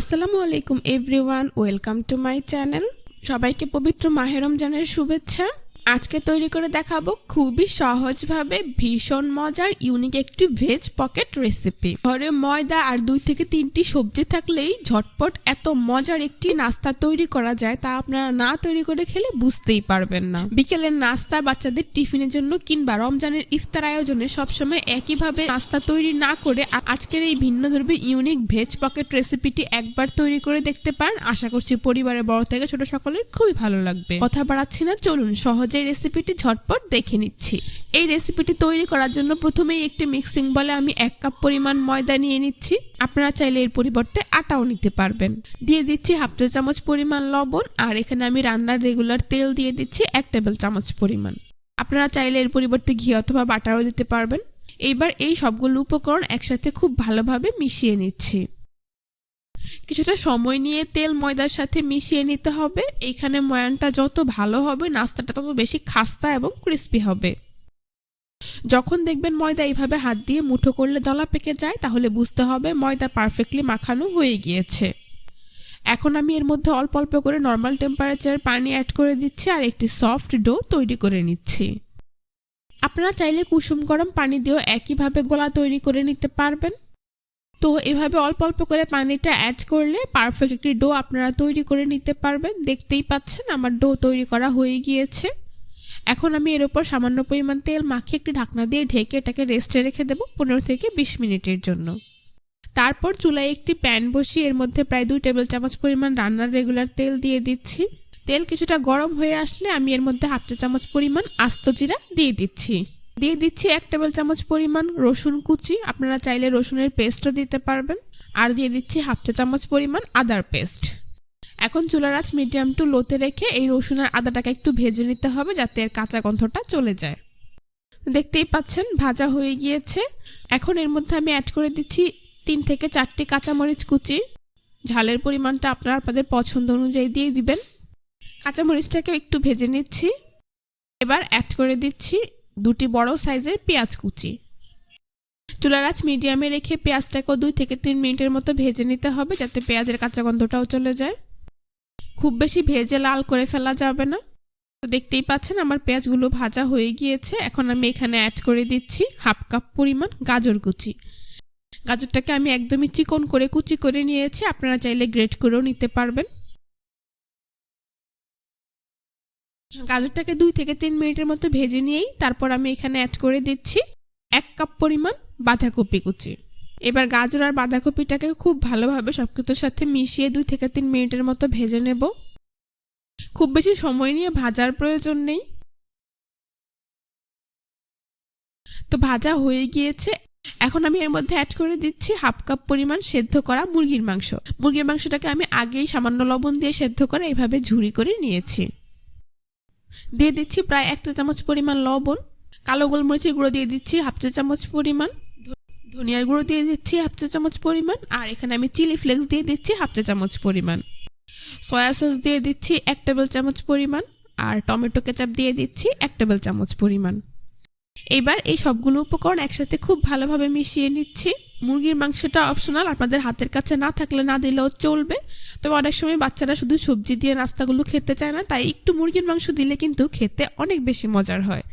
আসসালামু আলাইকুম everyone, welcome to my channel. সবাইকে পবিত্র মাহে রমজানের শুভেচ্ছা। আজকে তৈরি করে দেখাবো খুবই সহজভাবে ভীষণ মজার ইউনিক একটি ভেজ পকেট রেসিপি। ঘরে ময়দা আর 2 থেকে 3টি সবজি থাকলেই ঝটপট এত মজার একটি নাস্তা তৈরি করা যায়, তা আপনারা না তৈরি করে খেলে বুঝতেই পারবেন না। বিকেলের নাস্তা, বাচ্চাদের টিফিনের জন্য কিংবা রমজানের ইফতার আয়োজনে সবসময় একইভাবে নাস্তা তৈরি না করে আজকের এই ভিন্নধর্মী ইউনিক ভেজ পকেট রেসিপিটি একবার তৈরি করে দেখতে পারেন। আশা করছি পরিবারের বড় থেকে ছোট সকলের খুবই ভালো লাগবে। কথা বাড়াচ্ছি না, চলুন সহজে রেসিপিটি ঝটপট দেখে নিচ্ছি। এই রেসিপিটি তৈরি করার জন্য প্রথমেই একটি মিক্সিং বলে আমি 1 কাপ পরিমাণ ময়দা নিয়ে নিচ্ছি। আপনারা চাইলে এর পরিবর্তে আটাও নিতে পারবেন। দিয়ে দিচ্ছি 1/2 চা চামচ পরিমাণ লবণ, আর এখানে আমি রান্নার রেগুলার তেল দিয়ে দিচ্ছি 1 টেবিল চামচ পরিমাণ। আপনারা চাইলে এর পরিবর্তে ঘি অথবা বাটারও দিতে পারবেন। এইবার এই সবগুলো উপকরণ একসাথে খুব ভালোভাবে মিশিয়ে নিচ্ছি। কিছুটা সময় নিয়ে তেল ময়দার সাথে মিশিয়ে নিতে হবে। এইখানে ময়ানটা যত ভালো হবে নাস্তাটা তত বেশি খাস্তা এবং ক্রিস্পি হবে। যখন দেখবেন ময়দা এইভাবে হাত দিয়ে মুঠো করলে দলা পেকে যায়, তাহলে বুঝতে হবে ময়দা পারফেক্টলি মাখানো হয়ে গিয়েছে। এখন আমি এর মধ্যে অল্প অল্প করে নর্মাল টেম্পারেচারের পানি অ্যাড করে দিচ্ছি আর একটি সফট ডো তৈরি করে নিচ্ছি। আপনারা চাইলে কুসুম গরম পানি দিয়েও একইভাবে গোলা তৈরি করে নিতে পারবেন। তো এভাবে অল্প অল্প করে পানিটা অ্যাড করলে পারফেক্ট একটি ডো আপনারা তৈরি করে নিতে পারবেন। দেখতেই পাচ্ছেন আমার ডো তৈরি করা হয়ে গিয়েছে। এখন আমি এর উপর সামান্য পরিমাণ তেল মাখিয়ে একটি ঢাকনা দিয়ে ঢেকে এটাকে রেস্টে রেখে দেবো 15 থেকে 20 মিনিটের জন্য। তারপর চুলায় একটি প্যান বসিয়ে এর মধ্যে প্রায় 2 টেবিল চামচ পরিমাণ রান্নার রেগুলার তেল দিয়ে দিচ্ছি। তেল কিছুটা গরম হয়ে আসলে আমি এর মধ্যে 1/2 চা চামচ পরিমাণ আস্ত জিরা দিয়ে দিচ্ছি। 1 টেবিল চামচ পরিমাণ রসুন কুচি, আপনারা চাইলে রসুনের পেস্টও দিতে পারবেন। আর দিয়ে দিচ্ছি 1/2 চা চামচ পরিমাণ আদার পেস্ট। এখন চুলার আঁচ মিডিয়াম টু লোতে রেখে এই রসুন আর আদাটাকে একটু ভেজে নিতে হবে যাতে এর কাঁচা গন্ধটা চলে যায়। দেখতেই পাচ্ছেন ভাজা হয়ে গিয়েছে। এখন এর মধ্যে আমি অ্যাড করে দিচ্ছি 3 থেকে 4টি কাঁচামরিচ কুচি। ঝালের পরিমাণটা আপনারা আপনাদের পছন্দ অনুযায়ী দিয়ে দিবেন। কাঁচামরিচটাকে একটু ভেজে নিচ্ছি। এবার অ্যাড করে দিচ্ছি 2টি বড় সাইজের পেঁয়াজ কুচি। চুলার আঁচ মিডিয়ামে রেখে পেঁয়াজটাকেও 2 থেকে 3 মিনিটের মতো ভেজে নিতে হবে যাতে পেঁয়াজের কাঁচা গন্ধটাও চলে যায়। খুব বেশি ভেজে লাল করে ফেলা যাবে না। তো দেখতেই পাচ্ছেন আমার পেঁয়াজগুলো ভাজা হয়ে গিয়েছে। এখন আমি এখানে অ্যাড করে দিচ্ছি 1/2 কাপ পরিমাণ গাজর কুচি। গাজরটাকে আমি একদমই চিকন করে কুচি করে নিয়েছি, আপনারা চাইলে গ্রেট করেও নিতে পারবেন। গাজরটাকে 2 থেকে 3 মিনিটের মতো ভেজে নিয়েই তারপর আমি এখানে অ্যাড করে দিচ্ছি 1 কাপ পরিমাণ বাঁধাকপি কুচি। এবার গাজর আর বাঁধাকপিটাকে খুব ভালোভাবে সবকিছুর সাথে মিশিয়ে 2 থেকে 3 মিনিটের মতো ভেজে নেব। খুব বেশি সময় নিয়ে ভাজার প্রয়োজন নেই। তো ভাজা হয়ে গিয়েছে। এখন আমি এর মধ্যে অ্যাড করে দিচ্ছি 1/2 কাপ পরিমাণ সেদ্ধ করা মুরগির মাংস। মুরগির মাংসটাকে আমি আগেই সামান্য লবণ দিয়ে সেদ্ধ করে এইভাবে ঝুরি করে নিয়েছি। দিয়ে দিচ্ছি প্রায় 1 চা চামচ পরিমাণ লবণ। কালো গোলমরিচের গুঁড়ো দিয়ে দিচ্ছি 1/2 চা চামচ পরিমাণ। ধনিয়ার গুঁড়ো দিয়ে দিচ্ছি 1/2 চা চামচ পরিমাণ। আর এখানে আমি চিলি ফ্লেক্স দিয়ে দিচ্ছি 1/2 চা চামচ পরিমাণ। সয়া সস দিয়ে দিচ্ছি 1 টেবিল চামচ পরিমাণ। আর টমেটো কেচাপ দিয়ে দিচ্ছি 1 টেবিল চামচ পরিমাণ। এবার এই সবগুলো উপকরণ একসাথে খুব ভালোভাবে মিশিয়ে নিচ্ছি। মুরগির মাংসটা অপশনাল, আপনাদের হাতের কাছে না থাকলে না দিলেও চলবে। তবে অনেক সময় বাচ্চারা শুধু সবজি দিয়ে নাস্তাগুলো খেতে চায় না, তাই একটু মুরগির মাংস দিলে কিন্তু খেতে অনেক বেশি মজার হয়।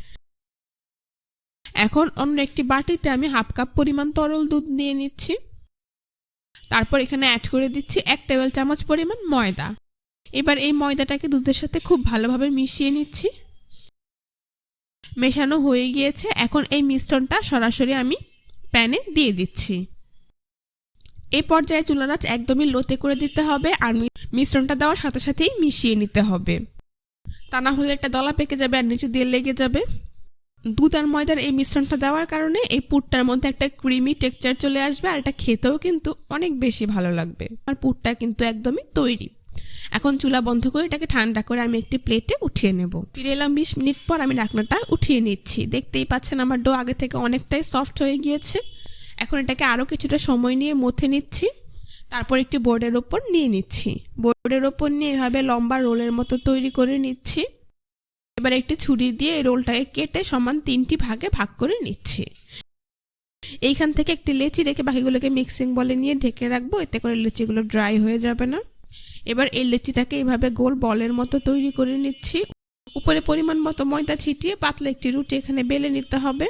এখন অন্য একটি বাটিতে আমি 1/2 কাপ পরিমাণ তরল দুধ নিয়ে নিচ্ছি। তারপর এখানে অ্যাড করে দিচ্ছি 1 টেবিল চামচ পরিমাণ ময়দা। এবার এই ময়দাটাকে দুধের সাথে খুব ভালোভাবে মিশিয়ে নিচ্ছি। মেশানো হয়ে গিয়েছে। এখন এই মিশ্রণটা সরাসরি আমি প্যানে দিয়ে দিচ্ছি। এই পর্যায়ে চুলার আঁচ একদমই লোতে করে দিতে হবে আর মিশ্রণটা দেওয়ার সাথে সাথেই মিশিয়ে নিতে হবে, তা না হলে একটা দলা পেকে যাবে আর নিচে দিয়ে লেগে যাবে। দুধ আর ময়দার এই মিশ্রণটা দেওয়ার কারণে এই পুরটার মধ্যে একটা ক্রিমি টেক্সচার চলে আসবে আর এটা খেতেও কিন্তু অনেক বেশি ভালো লাগবে। আর পুরটা কিন্তু একদমই তৈরি। এখন চুলা বন্ধ করে এটাকে ঠান্ডা করে আমি একটি প্লেটে উঠিয়ে নেব। ফিরে এলাম 20 মিনিট পর। আমি ঢাকনাটা উঠিয়ে নিচ্ছি। দেখতেই পাচ্ছেন আমার ডো আগে থেকে অনেকটাই সফট হয়ে গিয়েছে। এখন এটাকে আরও কিছুটা সময় নিয়ে মথে নিচ্ছি। তারপর একটি বোর্ডের ওপর নিয়ে নিচ্ছি। বোর্ডের ওপর নিয়ে এভাবে লম্বা রোলের মতো তৈরি করে নিচ্ছি। এবার একটি ছুরি দিয়ে এই রোলটাকে কেটে সমান 3টি ভাগে ভাগ করে নিচ্ছি। এইখান থেকে একটি লেচি রেখে বাকিগুলোকে মিক্সিং বলে নিয়ে ঢেকে রাখবো, এতে করে লেচিগুলো ড্রাই হয়ে যাবে না। এবার এই লেচিটাকে এইভাবে গোল বলের মতো তৈরি করে নিচ্ছি। উপরে পরিমাণ মতো ময়দা ছিটিয়ে পাতলা একটি রুটি এখানে বেলে নিতে হবে।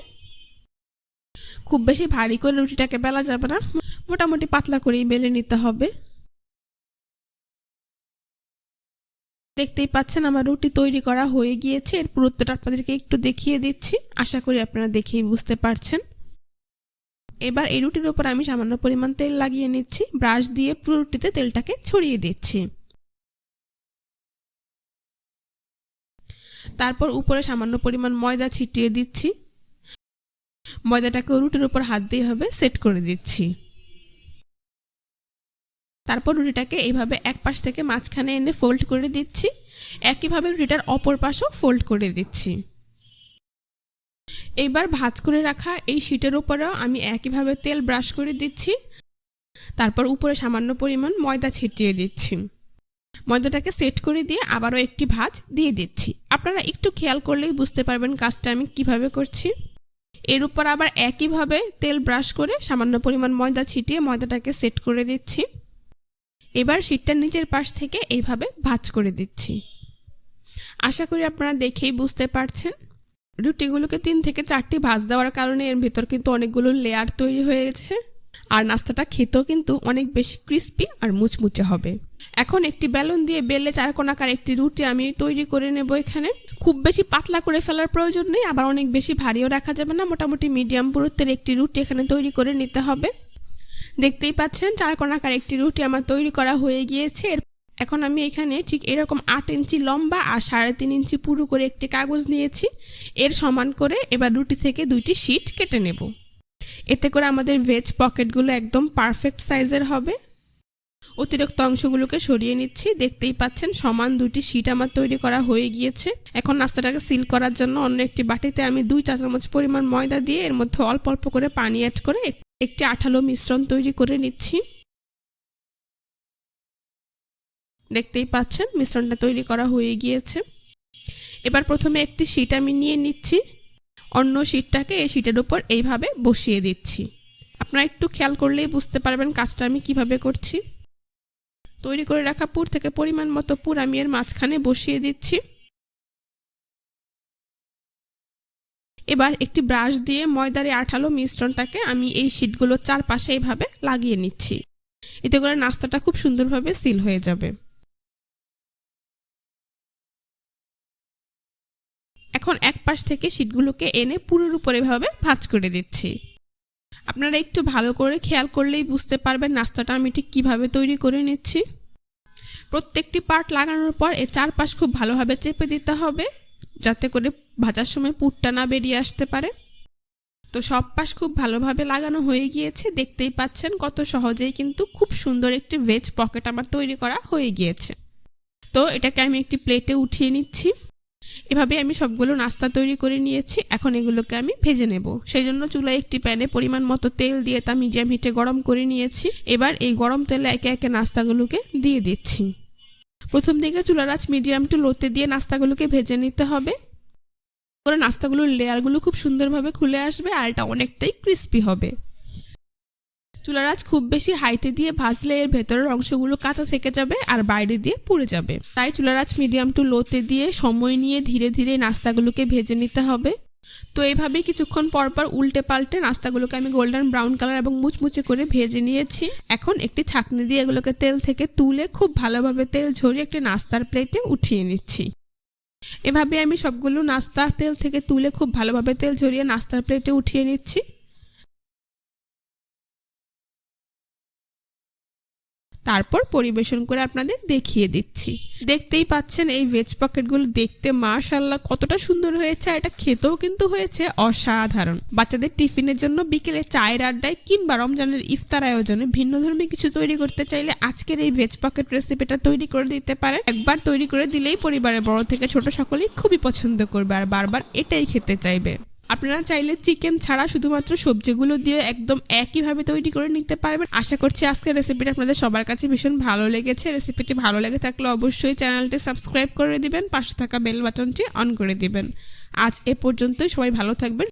খুব বেশি ভারী করে রুটিটাকে বেলা যাবে না, মোটামুটি পাতলা করেই বেলে নিতে হবে। দেখতেই পাচ্ছেন আমার রুটি তৈরি করা হয়ে গিয়েছে। এর পুরুত্বটা আপনাদেরকে একটু দেখিয়ে দিচ্ছি, আশা করি আপনারা দেখেই বুঝতে পারছেন। এবার এই রুটির উপর আমি সামান্য পরিমাণ তেল লাগিয়ে নিচ্ছি, ব্রাশ দিয়ে পুরো রুটিতে তেলটাকে ছড়িয়ে দিচ্ছি। তারপর উপরে সামান্য পরিমাণ ময়দা ছিটিয়ে দিচ্ছি। ময়দাটাকে রুটির উপর হাত দিয়ে এভাবে সেট করে দিচ্ছি। তারপর রুটিটাকে এইভাবে এক পাশ থেকে মাঝখানে এনে ফোল্ড করে দিচ্ছি। একইভাবে রুটিটার অপর পাশও ফোল্ড করে দিচ্ছি। এইবার ভাঁজ করে রাখা এই শীটের উপরেও আমি একইভাবে তেল ব্রাশ করে দিচ্ছি। তারপর উপরে সামান্য পরিমাণ ময়দা ছিটিয়ে দিচ্ছি। ময়দাটাকে সেট করে দিয়ে আবারও একটি ভাঁজ দিয়ে দিচ্ছি। আপনারা একটু খেয়াল করলেই বুঝতে পারবেন কাজটা আমি কিভাবে করছি। এর উপর আবার একইভাবে তেল ব্রাশ করে সামান্য পরিমাণ ময়দা ছিটিয়ে ময়দাটাকে সেট করে দিচ্ছি। এবার শীটটার নিচের পাশ থেকে এইভাবে ভাঁজ করে দিচ্ছি। আশা করি আপনারা দেখেই বুঝতে পারছেন। রুটিগুলোকে 3 থেকে 4টি ভাঁজ দেওয়ার কারণে এর ভেতর কিন্তু অনেকগুলো লেয়ার তৈরি হয়ে গেছে, আর নাস্তাটা খেতেও কিন্তু অনেক বেশি ক্রিস্পি আর মুচমুচে হবে। এখন একটি বেলুন দিয়ে বেলে 4 কোণাকার একটি রুটি আমি তৈরি করে নেব। এখানে খুব বেশি পাতলা করে ফেলার প্রয়োজন নেই, আবার অনেক বেশি ভারীও রাখা যাবে না। মোটামুটি মিডিয়াম পুরুত্বের একটি রুটি এখানে তৈরি করে নিতে হবে। দেখতেই পাচ্ছেন 4 কোণাকার একটি রুটি আমার তৈরি করা হয়ে গিয়েছে। এখন আমি এখানে ঠিক এরকম 8 ইঞ্চি লম্বা আর 3.5 ইঞ্চি পুরু করে একটি কাগজ নিয়েছি। এর সমান করে এবার রুটি থেকে 2টি শীট কেটে নেব। এতে করে আমাদের ভেজ পকেটগুলো একদম পারফেক্ট সাইজের হবে। অতিরিক্ত অংশগুলোকে সরিয়ে নিচ্ছি। দেখতেই পাচ্ছেন সমান 2টি শীট আমার তৈরি করা হয়ে গিয়েছে। এখন নাস্তাটাকে সিল করার জন্য অন্য একটি বাটিতে আমি 2 চা চামচ পরিমাণ ময়দা দিয়ে এর মধ্যে অল্প অল্প করে পানি অ্যাড করে একটি আঠালো মিশ্রণ তৈরি করে নিচ্ছি। দেখতেই পাচ্ছেন মিশ্রণটা তৈরি করা হয়ে গিয়েছে। এবার প্রথমে একটি শীট আমি নিয়ে নিচ্ছি, অন্য শীটটাকে এই শীটের উপর এইভাবে বসিয়ে দিচ্ছি। আপনারা একটু খেয়াল করলেই বুঝতে পারবেন কাজটা আমি কিভাবে করছি। তৈরি করে রাখা পুর থেকে পরিমাণ মতো পুর আমি এর মাঝখানে বসিয়ে দিচ্ছি। এবার একটি ব্রাশ দিয়ে ময়দার আঠালো মিশ্রণটাকে আমি এই শীটগুলোর চারপাশে এইভাবে লাগিয়ে নিচ্ছি। এতে করে নাস্তাটা খুব সুন্দরভাবে সিল হয়ে যাবে। এখন এক পাশ থেকে শীটগুলোকে এনে পুরোর উপর এভাবে ভাঁজ করে দিচ্ছি। আপনারা একটু ভালো করে খেয়াল করলেই বুঝতে পারবেন নাস্তাটা আমি ঠিক কিভাবে তৈরি করে নিচ্ছি। প্রত্যেকটি পার্ট লাগানোর পর এর চারপাশ খুব ভালোভাবে চেপে দিতে হবে, যাতে করে ভাজার সময় পুরটা না বেরিয়ে আসতে পারে। তো সব পাশ খুব ভালোভাবে লাগানো হয়ে গিয়েছে। দেখতেই পাচ্ছেন কত সহজেই কিন্তু খুব সুন্দর একটি ভেজ পকেট আমার তৈরি করা হয়ে গিয়েছে। তো এটাকে আমি একটি প্লেটে উঠিয়ে নিচ্ছি। এভাবে আমি সবগুলো নাস্তা তৈরি করে নিয়েছি। এখন এগুলোকে আমি ভেজে নেব। সেই জন্য চুলায় একটি প্যানে পরিমাণ মতো তেল দিয়ে তা মিডিয়াম হিটে গরম করে নিয়েছি। এবার এই গরম তেলে একে একে নাস্তাগুলোকে দিয়ে দিচ্ছি। প্রথম দিকে চুলার আঁচ মিডিয়াম টু লোতে দিয়ে নাস্তাগুলোকে ভেজে নিতে হবে। করে নাস্তাগুলোর লেয়ারগুলো খুব সুন্দরভাবে খুলে আসবে আর এটা অনেকটাই ক্রিস্পি হবে। চুলার আঁচ খুব বেশি হাইতে দিয়ে ভাজলে এর ভেতরের অংশগুলো কাঁচা থেকে যাবে আর বাইরে দিয়ে পুড়ে যাবে। তাই চুলার আঁচ মিডিয়াম টু লোতে দিয়ে সময় নিয়ে ধীরে ধীরে নাস্তাগুলোকে ভেজে নিতে হবে। তো এইভাবেই কিছুক্ষণ পর পর উল্টে পাল্টে নাস্তাগুলোকে আমি গোল্ডেন ব্রাউন কালার এবং মুচমুচে করে ভেজে নিয়েছি। এখন একটি ছাঁকনি দিয়ে এগুলোকে তেল থেকে তুলে খুব ভালোভাবে তেল ঝরিয়ে একটি নাস্তার প্লেটে উঠিয়ে নিচ্ছি। এভাবে আমি সবগুলো নাস্তা তেল থেকে তুলে খুব ভালোভাবে তেল ঝরিয়ে নাস্তার প্লেটে উঠিয়ে নিচ্ছি। তারপর পরিবেশন করে আপনাদের দেখিয়ে দিচ্ছি। দেখতেই পাচ্ছেন এই ভেজ পকেটগুলো দেখতে মাশাআল্লাহ কতটা সুন্দর হয়েছে, এটা খেতেও কিন্তু হয়েছে অসাধারণ। বাচ্চাদের টিফিনের জন্য বিকেলে চায়ের আড্ডায় কিংবা রমজানের ইফতার আয়োজনে ভিন্নধর্মী কিছু তৈরি করতে চাইলে আজকের এই ভেজ পকেট রেসিপিটা তৈরি করে দিতে পারেন। একবার তৈরি করে দিলেই পরিবারের বড় থেকে ছোট সকলেই খুবই পছন্দ করবে আর বারবার এটাই খেতে চাইবে। আপনারা চাইলে চিকেন ছাড়া শুধুমাত্র সবজিগুলো দিয়ে একদম একইভাবে তৈরি করে নিতে পারবেন। আশা করছি আজকের রেসিপিটা আপনাদের সবার কাছে ভীষণ ভালো লেগেছে। রেসিপিটি ভালো লেগে থাকলে অবশ্যই চ্যানেলটি সাবস্ক্রাইব করে দিবেন, পাশে থাকা বেল বাটনটি অন করে দিবেন। আজ এ পর্যন্তই, সবাই ভালো থাকবেন।